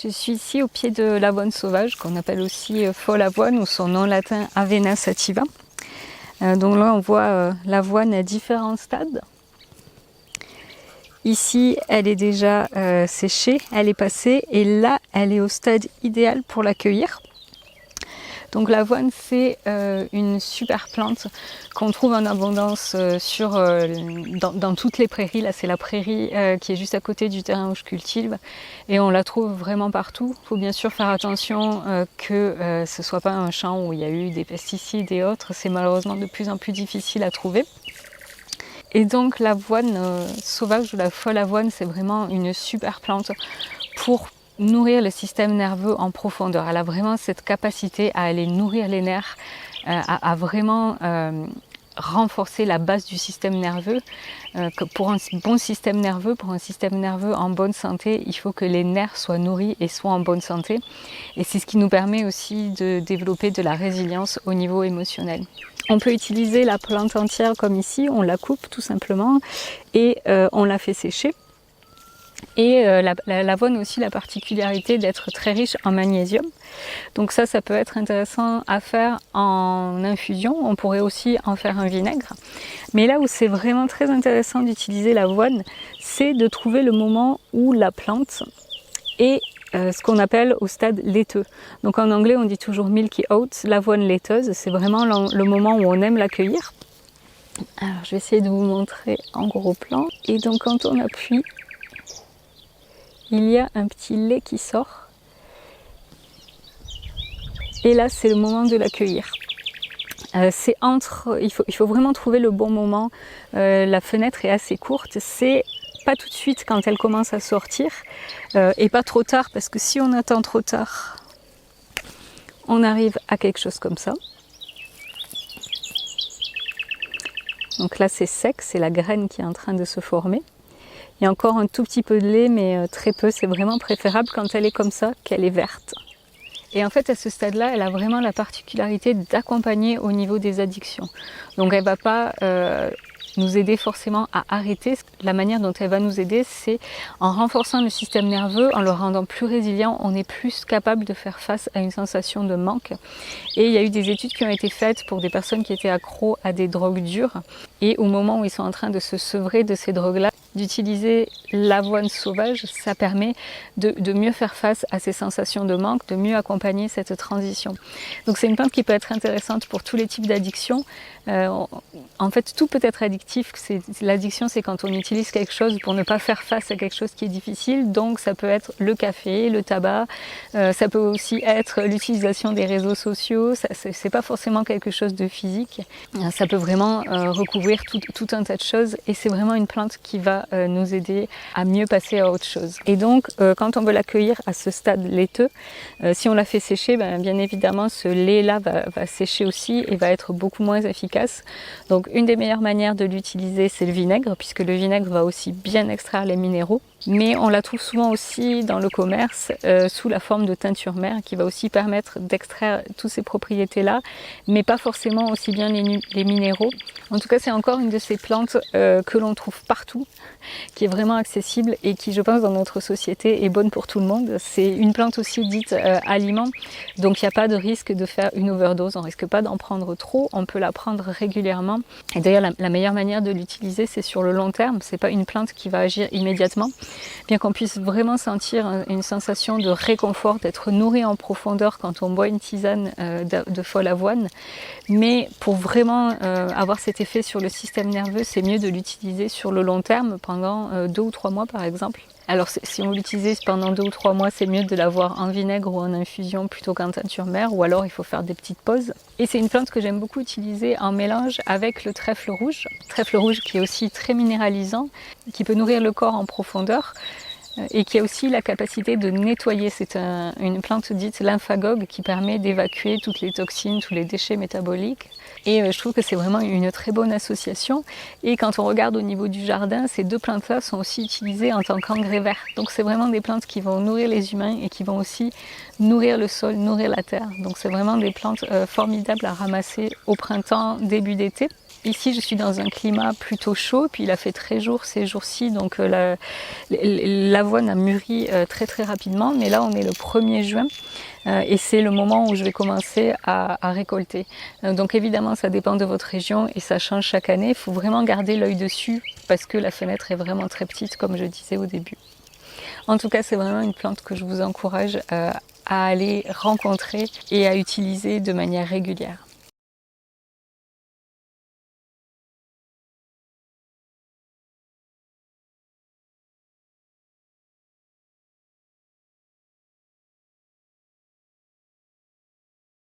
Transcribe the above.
Je suis ici au pied de l'avoine sauvage, qu'on appelle aussi folle avoine, ou son nom latin Avena sativa. Donc là, on voit l'avoine à différents stades. Ici, elle est déjà séchée, elle est passée, et là, elle est au stade idéal pour la cueillir. Donc l'avoine, c'est une super plante qu'on trouve en abondance dans toutes les prairies. Là, c'est la prairie qui est juste à côté du terrain où je cultive, et on la trouve vraiment partout. Il faut bien sûr faire attention que ce ne soit pas un champ où il y a eu des pesticides et autres. C'est malheureusement de plus en plus difficile à trouver. Et donc l'avoine sauvage ou la folle avoine, c'est vraiment une super plante pour nourrir le système nerveux en profondeur. Elle a vraiment cette capacité à aller nourrir les nerfs, à vraiment renforcer la base du système nerveux. Pour un bon système nerveux, pour un système nerveux en bonne santé, il faut que les nerfs soient nourris et soient en bonne santé. Et c'est ce qui nous permet aussi de développer de la résilience au niveau émotionnel. On peut utiliser la plante entière comme ici, on la coupe tout simplement et on la fait sécher. Et l'avoine a aussi la particularité d'être très riche en magnésium. Donc ça peut être intéressant à faire en infusion. On pourrait aussi en faire un vinaigre. Mais là où c'est vraiment très intéressant d'utiliser l'avoine, c'est de trouver le moment où la plante est ce qu'on appelle au stade laiteux. Donc en anglais, on dit toujours milky oats, l'avoine laiteuse. C'est vraiment le moment où on aime l'accueillir. Alors je vais essayer de vous montrer en gros plan. Et donc quand on appuie, il y a un petit lait qui sort. Et là, c'est le moment de l'accueillir. Il faut vraiment trouver le bon moment. La fenêtre est assez courte. C'est pas tout de suite quand elle commence à sortir et pas trop tard, parce que si on attend trop tard, on arrive à quelque chose comme ça. Donc là, c'est sec, c'est la graine qui est en train de se former. Il y a encore un tout petit peu de lait, mais très peu. C'est vraiment préférable quand elle est comme ça, qu'elle est verte. Et en fait, à ce stade-là, elle a vraiment la particularité d'accompagner au niveau des addictions. Donc elle ne va pas nous aider forcément à arrêter. La manière dont elle va nous aider, c'est en renforçant le système nerveux, en le rendant plus résilient, on est plus capable de faire face à une sensation de manque. Et il y a eu des études qui ont été faites pour des personnes qui étaient accros à des drogues dures. Et au moment où ils sont en train de se sevrer de ces drogues-là, d'utiliser l'avoine sauvage, ça permet de mieux faire face à ces sensations de manque, de mieux accompagner cette transition. Donc c'est une plante qui peut être intéressante pour tous les types d'addictions. En fait, tout peut être addictif. L'addiction, c'est quand on utilise quelque chose pour ne pas faire face à quelque chose qui est difficile. Donc ça peut être le café, le tabac, ça peut aussi être l'utilisation des réseaux sociaux. C'est pas forcément quelque chose de physique. Ça peut vraiment recouvrir tout un tas de choses, et c'est vraiment une plante qui va nous aider à mieux passer à autre chose. Et donc, quand on veut l'accueillir à ce stade laiteux, si on la fait sécher, bien évidemment, ce lait-là va sécher aussi et va être beaucoup moins efficace. Donc, une des meilleures manières de l'utiliser, c'est le vinaigre, puisque le vinaigre va aussi bien extraire les minéraux. Mais on la trouve souvent aussi dans le commerce sous la forme de teinture mère, qui va aussi permettre d'extraire toutes ces propriétés-là, mais pas forcément aussi bien les minéraux. En tout cas, c'est encore une de ces plantes que l'on trouve partout, qui est vraiment accessible et qui, je pense, dans notre société est bonne pour tout le monde. C'est une plante aussi dite aliment, donc il n'y a pas de risque de faire une overdose, on ne risque pas d'en prendre trop, on peut la prendre régulièrement. Et d'ailleurs, la meilleure manière de l'utiliser, c'est sur le long terme. C'est pas une plante qui va agir immédiatement, bien qu'on puisse vraiment sentir une sensation de réconfort, d'être nourri en profondeur quand on boit une tisane de folle avoine. Mais pour vraiment avoir cet effet sur le système nerveux, c'est mieux de l'utiliser sur le long terme, pendant 2 ou 3 mois par exemple. Alors si on l'utilise pendant 2 ou 3 mois, c'est mieux de l'avoir en vinaigre ou en infusion plutôt qu'en teinture mère, ou alors il faut faire des petites pauses. Et c'est une plante que j'aime beaucoup utiliser en mélange avec le trèfle rouge. Trèfle rouge qui est aussi très minéralisant, qui peut nourrir le corps en profondeur, et qui a aussi la capacité de nettoyer. C'est une plante dite lymphagogue qui permet d'évacuer toutes les toxines, tous les déchets métaboliques. Et je trouve que c'est vraiment une très bonne association. Et quand on regarde au niveau du jardin, ces deux plantes-là sont aussi utilisées en tant qu'engrais vert. Donc c'est vraiment des plantes qui vont nourrir les humains et qui vont aussi nourrir le sol, nourrir la terre. Donc c'est vraiment des plantes formidables à ramasser au printemps, début d'été. ici je suis dans un climat plutôt chaud, puis il a fait très jour ces jours-ci, donc l'avoine a mûri très très rapidement, mais là on est le 1er juin et c'est le moment où je vais commencer à récolter. Donc évidemment ça dépend de votre région et ça change chaque année, il faut vraiment garder l'œil dessus parce que la fenêtre est vraiment très petite comme je disais au début. En tout cas c'est vraiment une plante que je vous encourage à aller rencontrer et à utiliser de manière régulière.